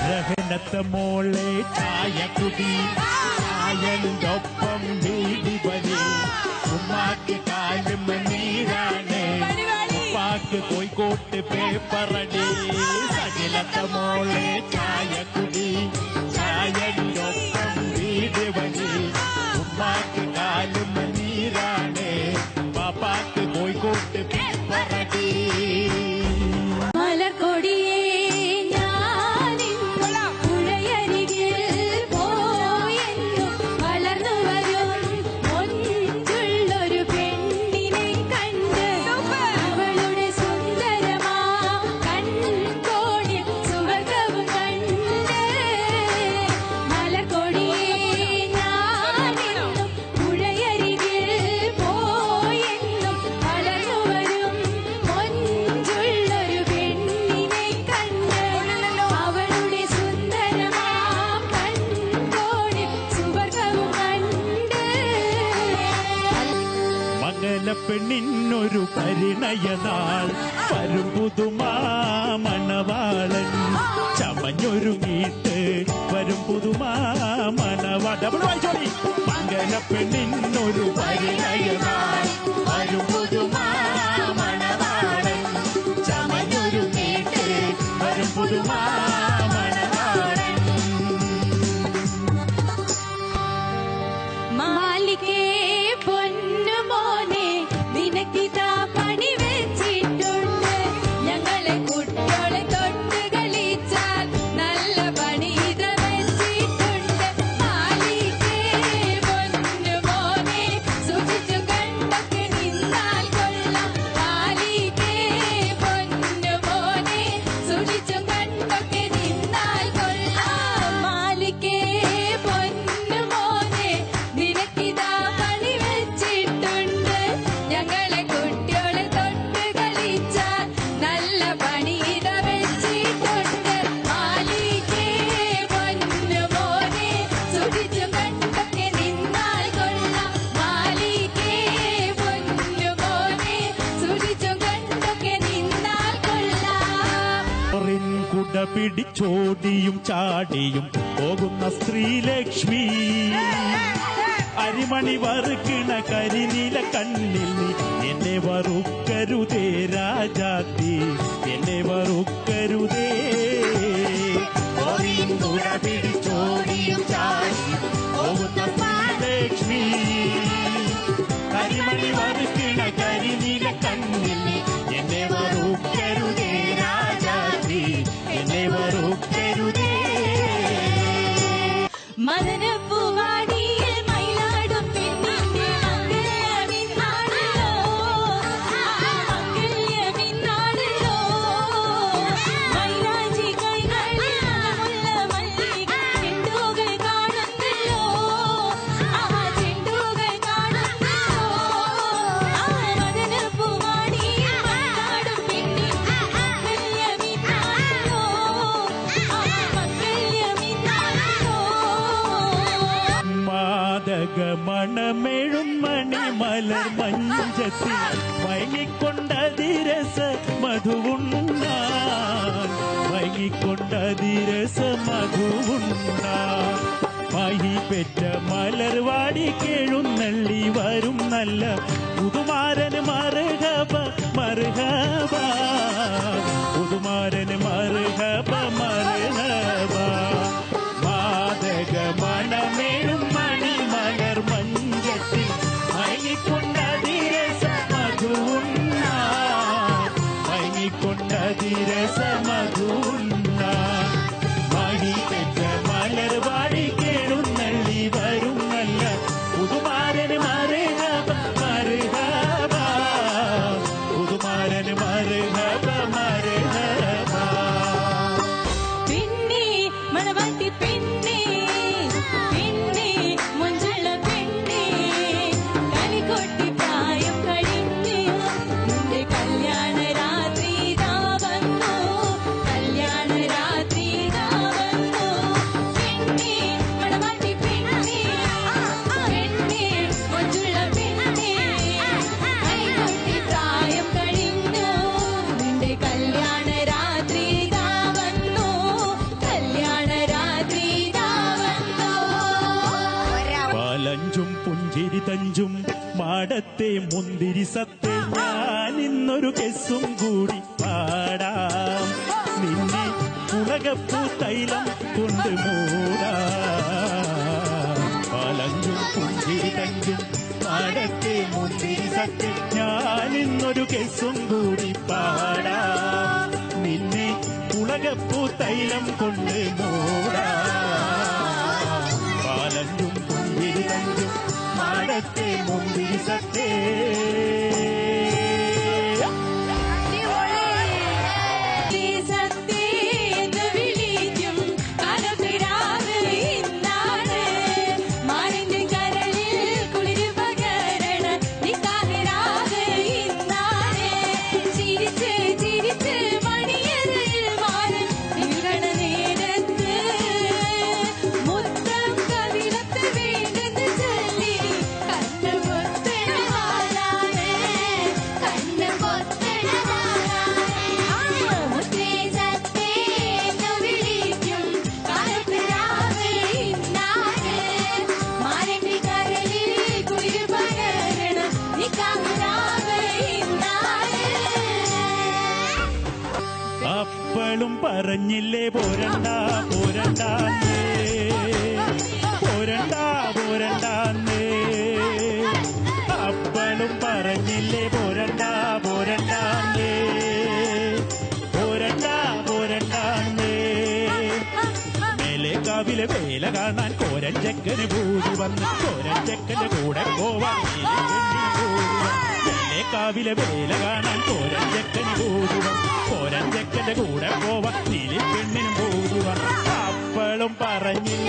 റഹനത്ത മോളെ ചായ കുടി ചായന്റെ ഒപ്പം വീടി വലി ഉമ്മാക്ക് കാലും നീരാണ് ഉപ്പാക്ക് കോഴിക്കോട്ട് പേപ്പറടി സകലത്ത മോളെ ചായ കുടി ചായന്റെ ഒപ്പം വീടി വലി ഉമ്മാക്ക് കാലും നീരാണ് പാപ്പാക്ക് കോഴിക്കോട്ട് പേപ്പറടി പെണ്ണിനൊരു പരിണയനാൾ വരും പുതുമാമണവാളൻ ചമഞ്ഞൊരുങ്ങിയിട്ട് വരും പുതുമാമണവാളൻ മംഗല പെണ്ണിനൊരു പരിണയനാൾ വരും പുതുമാമണവാളൻ ചമഞ്ഞൊരുങ്ങിയിട്ട് വരും പുതുമാമണവാളൻ മാലികേ പൊന്നുമോനെ നിനക്കിതാ പണി വെച്ചിട്ടുണ്ട് ഞങ്ങളെ കുട്ടികളെ തൊട്ട് കളിച്ചാൽ നല്ല പണി ഇത് വെച്ചിട്ടുണ്ട് മാലികേ പൊന്നുമോനെ സൂക്ഷിച്ചു കണ്ടൊക്കെ നിന്നാൽ കൊള്ളാം മാലികേ പൊന്നുമോനെ സൂക്ഷിച്ചു കണ്ടൊക്കെ നിന്നാൽ കൊള്ളാം മാലികേ പൊന്നുമോനെ നിനക്കിതാ പണി വെച്ചിട്ടുണ്ട് ഞങ്ങളെ കുട്ടികളെ തൊട്ട് കളിച്ചാൽ നല്ല പണി ഇത് വെച്ചിട്ടുണ്ട് മാലികേ പൊന്നുമോനെ സൂക്ഷിച്ചു കണ്ടൊക്കെ നിന്നാൽ കൊള്ളാം മാലികേ പൊന്നുമോനെ സൂക്ഷിച്ചു കണ്ടൊക്കെ നിന്നാൽ കൊള്ളാം കുട പിടിച്ചോടിയും ചാടിയും പോകുന്ന സ്ത്രീലക്ഷ്മി അരിമണി വറുക്കിണ കരിനീല കണ്ണിൽ നീ എന്നെ വറുക്കരുതേ രാജാത്തി എന്നെ വറുക്കരുതേ കുട പിടിച്ചോടിയും ചാടിയും പോകുന്ന സ്ത്രീലക്ഷ്മി അരിമണി വറുക്കിണ കരിനീല കണ്ണിൽ നീ എന്നെ വറുക്കരുതേ രാജാത്തി എന്നെ വറുക്കരുതേ മദനപ്പൂവാടിയിൽ മയിലാടും പെണ്ണിന്റെ മംഗല്യമിന്നാണല്ലോ മംഗല്യമിന്നാണല്ലോ മൈലാഞ്ചി കൈകളിൽ മുല്ല മല്ലിക ചെണ്ടുകൾ കാണുന്നല്ലോ ചെണ്ടുകൾ കാണുന്നല്ലോ മദനപ്പൂവാടിയിൽ മയിലാടും പെണ്ണിന്റെ മംഗല്യമിന്നാണല്ലോ മാതകമണമെഴും മണിമലർ മഞ്ചത്തിൽ വൈകിക്കൊണ്ടതിരസ മധുവുണ്ണാൻ വൈകിക്കൊണ്ടതിരസ മധുവുണ്ണാൻ മഹി പെറ്റ മലർവാടി കേഴുന്നള്ളി വരും നല്ല പുതുമാരന് മറുകബ മറുകബ പുതുമാരന് മറുകബ മറുകബ മാതകമണമെഴും മണിമലർ മഞ്ചത്തിൽ വൈകിക്കൊണ്ടതിരസ മധുവുണ്ണാൻ വൈകിക്കൊണ്ടതിരസ മധുവുണ്ണാൻ മഹി പെറ്റ മലർവാടി കേഴുന്നള്ളി വരും നല്ല പുതുമാരന് മറുകബ മറുകബ പുതുമാരന് മറുകബ മറുകബ പെണ്ണേ മണവാട്ടി പെണ്ണേ പെണ്ണേ മഞ്ചള പെണ്ണേ കലികൊട്ടി പ്രായം കഴിഞ്ഞ് നിന്റെ കല്യാണ രാത്രി ഇതാ വന്നു കല്യാണ രാത്രി ഇതാ വന്നു പെണ്ണേ മണവാട്ടി പെണ്ണേ പെണ്ണേ മഞ്ചള പെണ്ണേ കലികൊട്ടി പ്രായം കഴിഞ്ഞു നിന്റെ കല്യാണ രാത്രി ഇതാ വന്നു കല്യാണ തഞ്ചും മാടത്തെ മുന്തിരി സത്തെ ഞാൻ ഇന്നൊരു കെസ്സും കൂടി പാടാം നിന്നെ ഉലകപ്പൂ തൈലം കൊണ്ട് മൂടാം പലഞ്ചും പുഞ്ചിരി തഞ്ചും മാടത്തെ മുന്തിരി സത്തെ ഞാൻ ഇന്നൊരു കെസ്സും കൂടി പാടാം നിന്നെ ഉലകപ്പൂ തൈലം കൊണ്ട് മൂടാം പാലഞ്ചും പുഞ്ചിരി തഞ്ചും മാടത്തെ മുന്തിരി സത്തേ അപ്പളും പറഞ്ഞില്ലേ പോരണ്ട പോരണ്ടാന്നേ പോരണ്ട പോരണ്ടാന്നേ അപ്പളും പറഞ്ഞില്ലേ പോരണ്ട പോരണ്ടാന്നേ പോരണ്ട പോരണ്ടാന്നേ മേലേക്കാവിലെ വേല കാണാൻ കോരഞ്ചക്കന് പൂതി വന്ന് കോരഞ്ചക്കന്റെ കൂടെ പോവാൻ മേലേക്കാവിലെ വേല കാണാൻ കോരഞ്ചക്കന് പൂതി വന്ന് കോരഞ്ചക്കന്റെ കൂടെ പോവാൻ നീലി പെണ്ണിനും പൂതി വന്ന് അപ്പളും പറഞ്ഞില്ല